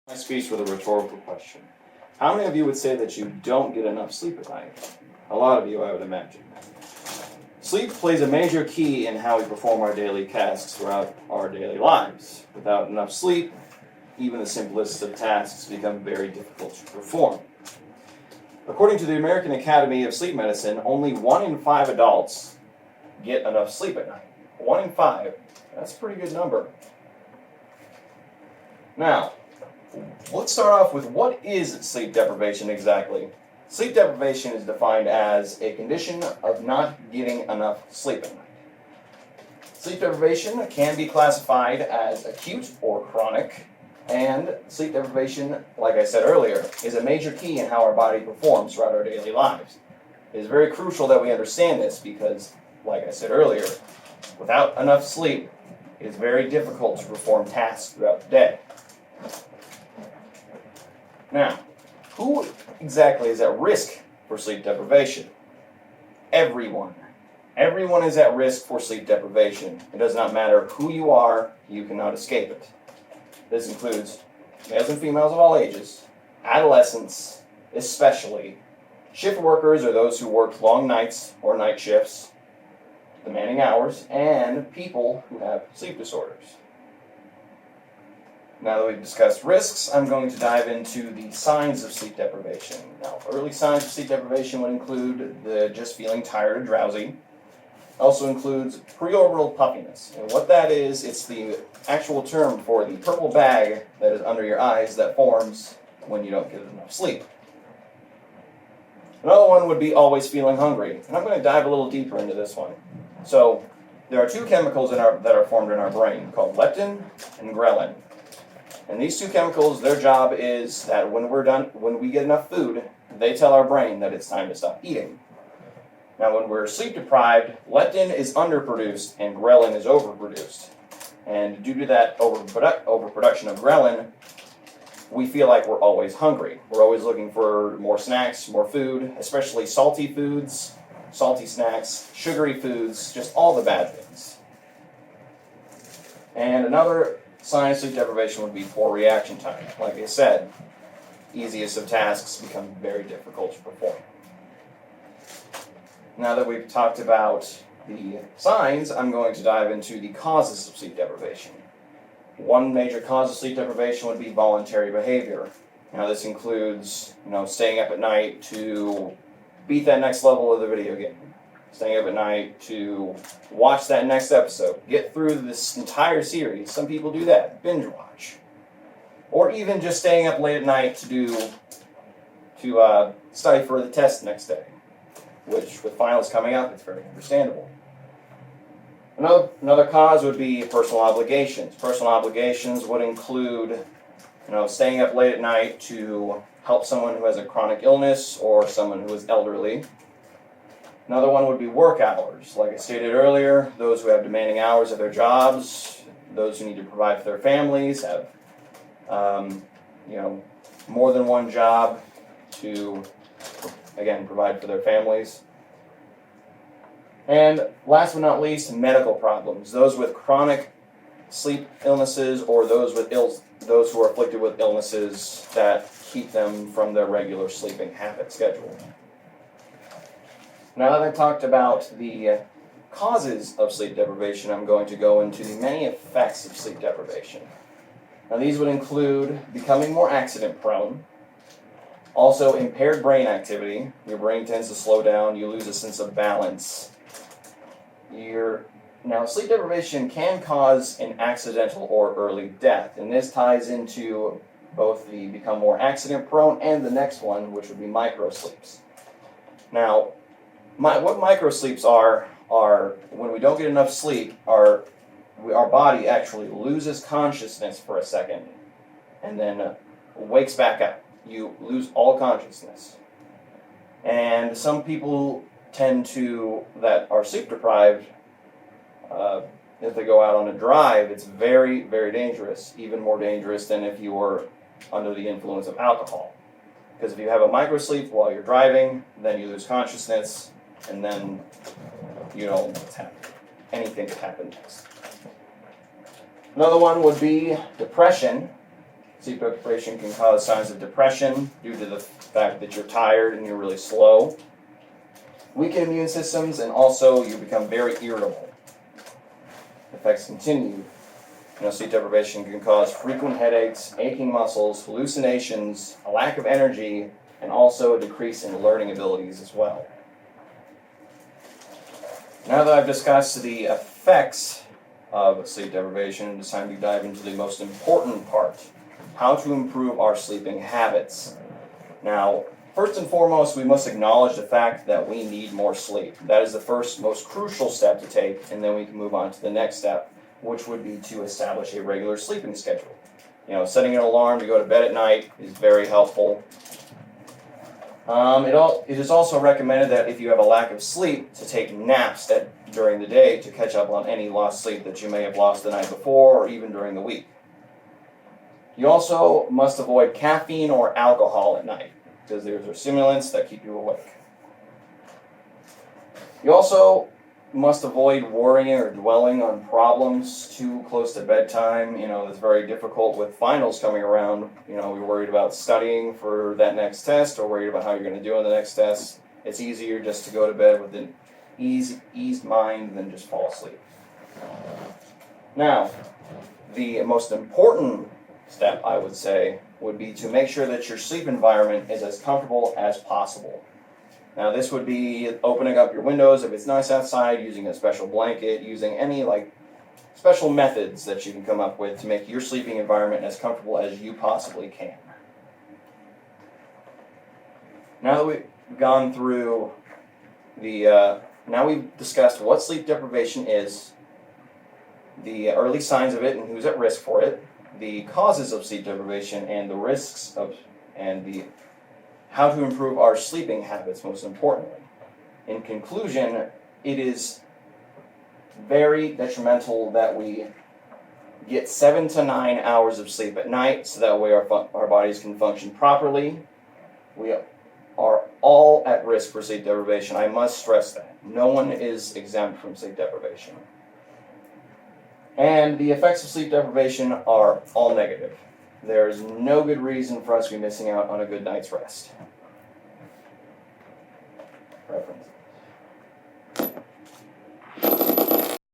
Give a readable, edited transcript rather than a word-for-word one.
My speech with a rhetorical question. How many of you would say that you don't get enough sleep at night? A lot of you, I would imagine. Sleep plays a major key in how we perform our daily tasks throughout our daily lives. Without enough sleep, even the simplest of tasks become very difficult to perform. According to the American Academy of Sleep Medicine, only 1 in 5 adults get enough sleep at night. 1 in 5. That's a pretty good number. Now, let's start off with what is sleep deprivation exactly. Sleep deprivation is defined as a condition of not getting enough sleep at night. Sleep deprivation can be classified as acute or chronic, and sleep deprivation, like I said earlier, is a major key in how our body performs throughout our daily lives. It is very crucial that we understand this because, like I said earlier, without enough sleep, it is very difficult to perform tasks throughout the day. Now, who exactly is at risk for sleep deprivation? Everyone. Everyone is at risk for sleep deprivation. It does not matter who you are, you cannot escape it. This includes males and females of all ages, adolescents, especially, shift workers or those who work long nights or night shifts, demanding hours, and people who have sleep disorders. Now that we've discussed risks, I'm going to dive into the signs of sleep deprivation. Now, early signs of sleep deprivation would include just feeling tired or drowsy. Also includes preorbital puffiness. And what that is, it's the actual term for the purple bag that is under your eyes that forms when you don't get enough sleep. Another one would be always feeling hungry. And I'm going to dive a little deeper into this one. So, there are two chemicals that are formed in our brain called leptin and ghrelin. And these two chemicals, their job is that when we get enough food, they tell our brain that it's time to stop eating. Now, when we're sleep deprived, leptin is underproduced and ghrelin is overproduced. And due to that overproduction of ghrelin, we feel like we're always hungry. We're always looking for more snacks, more food, especially salty foods, salty snacks, sugary foods, just all the bad things. And another sign of sleep deprivation would be poor reaction time. Like I said, easiest of tasks become very difficult to perform. Now that we've talked about the signs, I'm going to dive into the causes of sleep deprivation. One major cause of sleep deprivation would be voluntary behavior. Now this includes, staying up at night to beat that next level of the video game. Staying up at night to watch that next episode, get through this entire series. Some people do that, binge watch. Or even just staying up late at night to study for the test next day, which with finals coming up, it's very understandable. Another cause would be personal obligations. Personal obligations would include, staying up late at night to help someone who has a chronic illness or someone who is elderly. Another one would be work hours. Like I stated earlier, those who have demanding hours at their jobs, those who need to provide for their families, have more than one job to, again, provide for their families. And last but not least, medical problems. Those with chronic sleep illnesses or those who are afflicted with illnesses that keep them from their regular sleeping habit schedule. Now that I've talked about the causes of sleep deprivation, I'm going to go into the many effects of sleep deprivation. Now these would include becoming more accident prone, also impaired brain activity. Your brain tends to slow down, you lose a sense of balance. Now sleep deprivation can cause an accidental or early death, and this ties into both the become more accident prone and the next one, which would be microsleeps. Now, what microsleeps are when we don't get enough sleep, our body actually loses consciousness for a second and then wakes back up. You lose all consciousness. And some people that are sleep deprived, if they go out on a drive, it's very, very dangerous, even more dangerous than if you were under the influence of alcohol. Because if you have a microsleep while you're driving, then you lose consciousness, and then you don't know what's happening. Anything could happen next. Another one would be depression. Sleep deprivation can cause signs of depression due to the fact that you're tired and you're really slow. Weaken immune systems, and also you become very irritable. Effects continue. Sleep deprivation can cause frequent headaches, aching muscles, hallucinations, a lack of energy, and also a decrease in learning abilities as well. Now that I've discussed the effects of sleep deprivation, it's time to dive into the most important part: how to improve our sleeping habits. Now, first and foremost, we must acknowledge the fact that we need more sleep. That is the first most crucial step to take, and then we can move on to the next step, which would be to establish a regular sleeping schedule. Setting an alarm to go to bed at night is very helpful. It is also recommended that if you have a lack of sleep, to take naps during the day to catch up on any lost sleep that you may have lost the night before or even during the week. You also must avoid caffeine or alcohol at night, because those are stimulants that keep you awake. You also must avoid worrying or dwelling on problems too close to bedtime. It's very difficult with finals coming around. You're worried about studying for that next test or worried about how you're going to do on the next test. It's easier just to go to bed with an eased mind than just fall asleep. Now, the most important step, I would say, would be to make sure that your sleep environment is as comfortable as possible. Now, this would be opening up your windows if it's nice outside, using a special blanket, using any special methods that you can come up with to make your sleeping environment as comfortable as you possibly can. Now that we've gone through now we've discussed what sleep deprivation is, the early signs of it and who's at risk for it, the causes of sleep deprivation and the risks of, and how to improve our sleeping habits, most importantly. In conclusion, it is very detrimental that we get 7 to 9 hours of sleep at night, so that way our bodies can function properly. We are all at risk for sleep deprivation. I must stress that. No one is exempt from sleep deprivation. And the effects of sleep deprivation are all negative. There is no good reason for us to be missing out on a good night's rest.